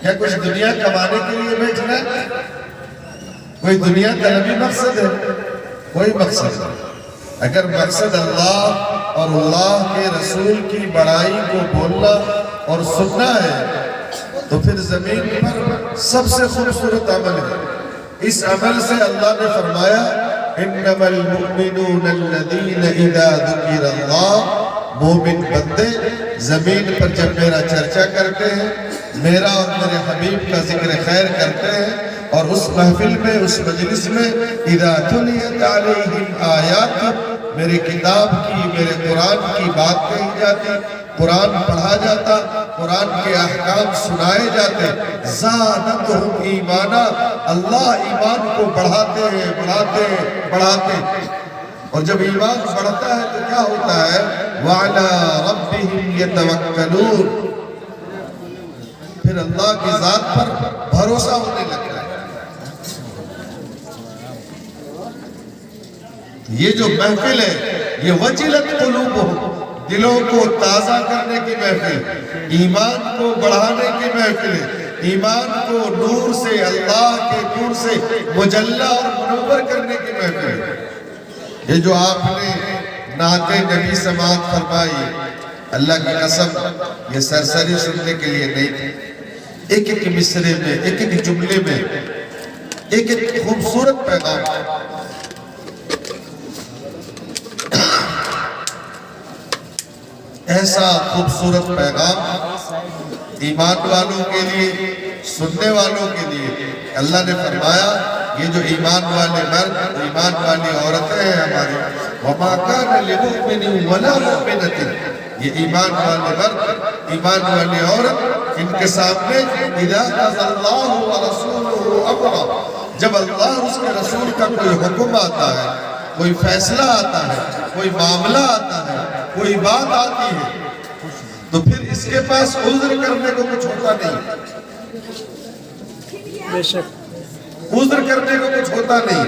کیا کچھ دنیا کمانے کے لیے بیٹھنا ہے؟ کوئی دنیا طلبی مقصد ہے؟ کوئی مقصد نہیں۔ اگر مقصد اللہ اور اللہ کے رسول کی بڑائی کو بولنا اور سننا ہے تو پھر زمین پر سب سے خوبصورت عمل ہے۔ اس عمل سے اللہ نے فرمایا انما المؤمنون الذین اذا ذکر اللہ، مومن بندے زمین پر جب میرا چرچا کرتے ہیں، میرا اور میرے حبیب کا ذکر خیر کرتے ہیں، اور اس محفل میں، اس مجلس میں اذا تلیت علیہم آیات، میری کتاب کی، میرے قرآن کی بات کہی جاتی، قرآن پڑھا جاتا، قرآن کے احکام سنائے جاتے، زادتہم ایمانا، اللہ ایمان کو بڑھاتے ہیں، بڑھاتے ہیں، بڑھاتے ہیں۔ اور جب ایمان بڑھتا ہے تو کیا ہوتا ہے؟ وَعَلَىٰ رَبِّهِمْ يَتَوَكَّلُونَ، پھر اللہ کی ذات پر بھروسہ ہونے لگتا ہے۔ یہ جو محفل ہے یہ وجلت قلوبہم، دلوں کو تازہ کرنے کی محفل، ایمان کو بڑھانے کی محفل ہے، ایمان کو نور سے، اللہ کے نور سے مجلہ اور منور کرنے کی محفل ہے۔ یہ جو آپ نے نعت نبی سماعت فرمائی، اللہ کی قسم یہ سرسری سننے کے لیے نہیں تھی، ایک ایک مصرے میں، ایک ایک جملے میں ایک ایک خوبصورت پیغام، ایسا خوبصورت پیغام ایمان والوں کے لیے، سننے والوں کے لیے۔ اللہ نے فرمایا یہ جو ایمان والے مرد، ایمان والی عورتیں ہیں ہماری، وَمَا كَانَ لِمُؤْمِنٍ وَلَا مُؤْمِنَةٍ، یہ ایمان والے مرد، ایمان والی عورت، ان کے سامنے اِذَا قَضَى اللَّهُ وَرَسُولُهُ أَمْرًا، جب اللہ اور اس کے رسول کا کوئی حکم آتا ہے، کوئی فیصلہ آتا ہے، کوئی معاملہ آتا ہے، کوئی بات آتی ہے، تو پھر اس کے پاس عذر کرنے کو کچھ ہوتا نہیں، عذر کرنے کو کچھ ہوتا نہیں۔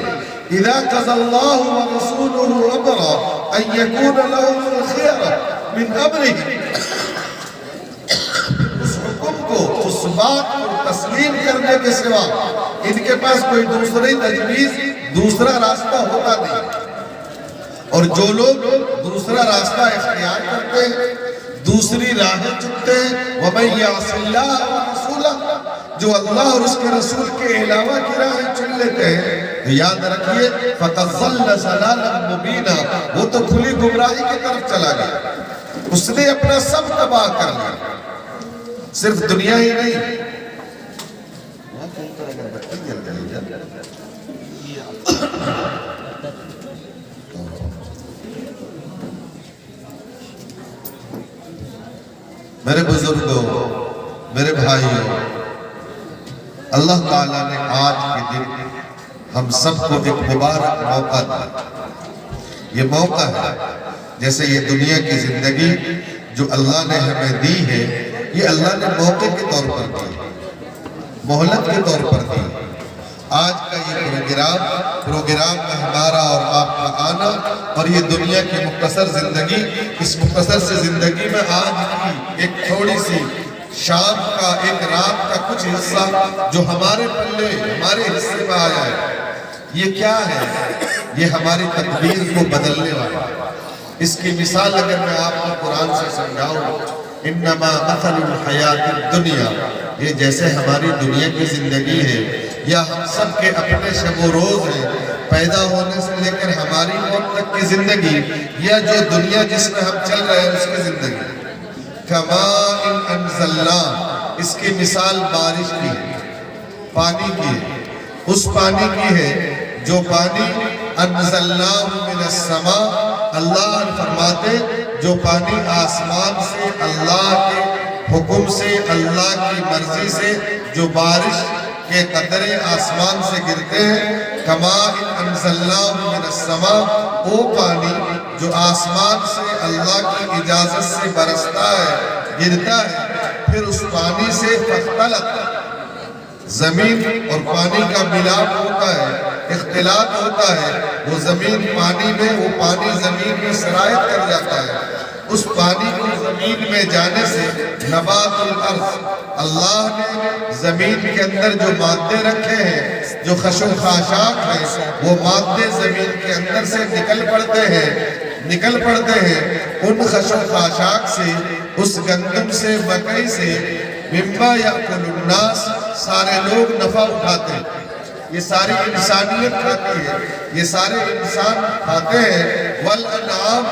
اِذَا قَضَى اللَّهُ وَرَسُولُهُ أَمْرًا أَن يَكُونَ لَهُمُ الْخِيَرَةُ مِنْ أَمْرِهِمْ، اس حکم کو، اس بات کو تسلیم کرنے کے سوا ان کے پاس کوئی دوسری تجویز، دوسرا راستہ ہوتا نہیں۔ اور جو لوگ دوسرا راستہ اختیار کرتے ہیں، دوسری راہیں چنتے ہیں، وَمَن يَعْصِ اللَّهَ وَرَسُولَهُ، جو اللہ اور اس کے رسول کے علاوہ کی راہیں چن لیتے ہیں، تو یاد رکھیے فَقَدْ ضَلَّ ضَلَالًا مُبِينًا، وہ تو کھلی گمراہی کی طرف چلا گیا، اس نے اپنا سب تباہ کر لیا، صرف دنیا ہی نہیں۔ میرے بزرگوں، میرے بھائیوں، اللہ تعالیٰ نے آج کے دن ہم سب کو ایک مبارک موقع دیا۔ یہ موقع ہے جیسے یہ دنیا کی زندگی جو اللہ نے ہمیں دی ہے، یہ اللہ نے موقع کے طور پر دی، مہلت کے طور پر دی۔ آج کا یہ پروگرام میں ہمارا اور آپ کا آنا اور یہ دنیا کی مختصر زندگی، اس مختصر سے زندگی میں آج کی ایک تھوڑی سی شام کا، ایک رات کا کچھ حصہ جو ہمارے پلے، ہمارے حصے میں آیا ہے، یہ کیا ہے؟ یہ ہماری تقدیر کو بدلنے والا ہے۔ اس کی مثال اگر میں آپ کو قرآن سے سمجھاؤں، انما مثل الحیات الدنیا، یہ جیسے ہماری دنیا کی زندگی ہے، یا ہم سب کے اپنے شب و روز ہیں، پیدا ہونے سے لے کر ہماری موت تک کی زندگی، یا جو دنیا جس میں ہم چل رہے ہیں اس کی زندگی، کماء انزلنا، اس کی مثال بارش کی ہے، پانی کی ہے، اس پانی کی ہے جو پانی انزلنا من السماء، اللہ فرماتے جو پانی آسمان سے اللہ کے حکم سے، اللہ کی مرضی سے جو بارش کے قطرے آسمان سے گرتے ہیں، کماء انزلنا من السماء، وہ پانی جو آسمان سے اللہ کی اجازت سے برستا ہے، گرتا ہے، پھر اس پانی سے فاختلط، زمین اور پانی کا ملاپ ہوتا ہے، اختلاط ہوتا ہے، وہ زمین پانی میں، وہ پانی زمین میں سرایت کر جاتا ہے، اس پانی کو زمین میں جانے سے نبات الارض، اللہ نے زمین کے اندر جو مادے رکھے ہیں، جو خش و خاشاک ہیں، وہ مادے زمین کے اندر سے نکل پڑتے ہیں ان خش و خاشاک سے، اس گندم سے، مکئی سے، مما یأکل الناس، سارے لوگ نفع اٹھاتے ہیں، یہ ساری انسانیت کھاتی ہے، یہ سارے انسان کھاتے ہیں، والانعام،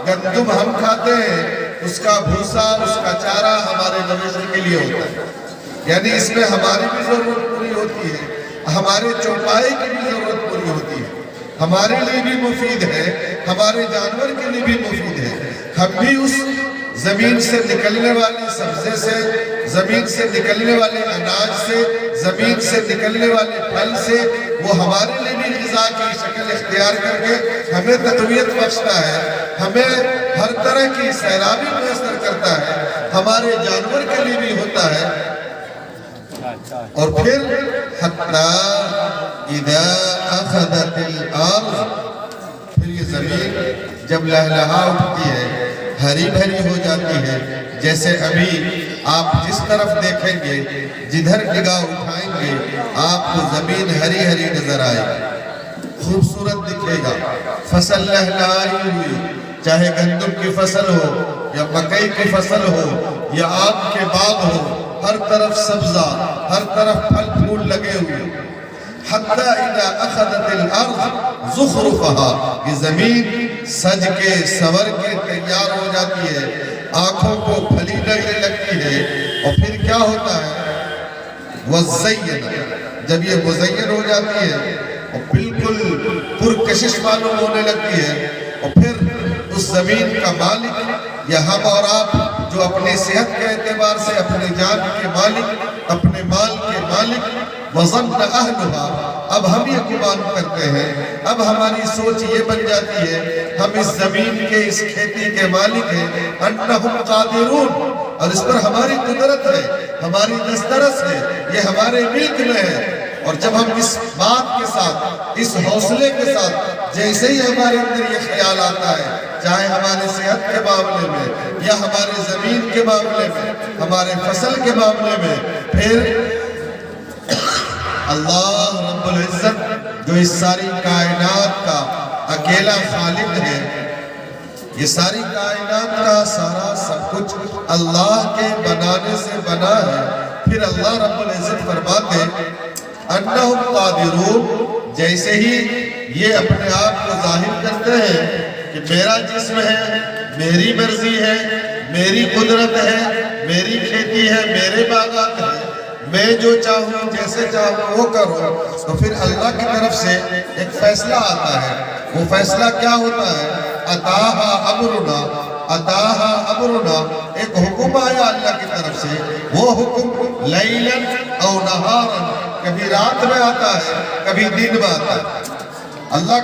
گندم ہم کھاتے ہیں، اس کا بھوسا، اس کا چارہ ہمارے مویشی کے لیے ہوتا ہے، یعنی اس میں ہماری بھی ضرورت پوری ہوتی ہے، ہمارے چوپائے کی بھی ضرورت پوری ہوتی ہے، ہمارے لیے بھی مفید ہے، ہمارے جانور کے لیے بھی مفید ہے، ہم بھی اس زمین سے نکلنے والے سبزے سے، زمین سے نکلنے والے اناج سے، زمین سے نکلنے والے پھل سے، وہ ہمارے لیے بھی غذا کی شکل اختیار کر کے ہمیں تقویت بخشتا ہے، ہمیں ہر طرح کی سیرابی میسر کرتا ہے، ہمارے جانور کے لیے بھی ہوتا ہے۔ اور پھر حتی اذا اخذت الارض، پھر یہ زمین جب لہلہا اٹھتی ہے، ہری بھری ہو جاتی ہے، جیسے ابھی آپ جس طرف دیکھیں گے، جدھر نگاہ اٹھائیں گے، آپ کو زمین ہری ہری نظر آئے گی، خوبصورت دکھے گا، فصل لہلہائی ہوئی، چاہے گندم کی فصل ہو یا مکئی کی فصل ہو یا آم کے باغ ہو، ہر طرف سبزہ، ہر طرف پھل پھول لگے ہوئے، حتی اذا اخذت الارض زخرفہا، یہ زمین سج کے سور کے تیار ہو جاتی ہے، آنکھوں کو پھلی لگنے لگتی ہے، اور پھر کیا ہوتا ہے؟ وَالزَّيَّنَ، جب یہ مزین ہو جاتی ہے اور بالکل پرکشش معلوم ہونے لگتی ہے، اور پھر اس زمین کا مالک یا ہم اور آپ جو اپنے صحت کے اعتبار سے اپنے جان کے مالک، اپنے مال کے مالک، وَظَنَّ أَهْلُهَا، اب ہم یہ گمان کرتے ہیں، اب ہماری سوچ یہ بن جاتی ہے، ہم اس زمین کے، اس کھیتی کے مالک ہیں، أَنَّهُمْ قَادِرُونَ، اور اس پر ہماری قدرت ہے، ہماری دسترس ہے، یہ ہمارے ملک میں ہے۔ اور جب ہم اس بات کے ساتھ، اس حوصلے کے ساتھ، جیسے ہی ہمارے اندر یہ خیال آتا ہے، چاہے ہمارے صحت کے معاملے میں یا ہمارے زمین کے معاملے میں، ہمارے فصل کے معاملے میں، پھر اللہ رب العزت جو اس ساری کائنات کا اکیلا خالق ہے، یہ ساری کائنات کا سارا سب کچھ اللہ کے بنانے سے بنا ہے، پھر اللہ رب العزت فرماتے انہم قادرون، جیسے ہی یہ اپنے آپ کو ظاہر کرتے ہیں کہ میرا جسم ہے، میری مرضی ہے، میری قدرت ہے، میری کھیتی ہے، میرے باغات ہیں، میں جو چاہوں جیسے چاہوں وہ کروں، تو پھر اللہ کی طرف سے ایک فیصلہ آتا ہے، وہ فیصلہ کیا ہوتا ہے؟ اتاہا امرنا، اتاہا امرنا، ایک حکم آیا اللہ کی طرف سے، وہ حکم لیلاً او نہاراً، کبھی رات میں آتا ہے، کبھی دن میں آتا ہے، اللہ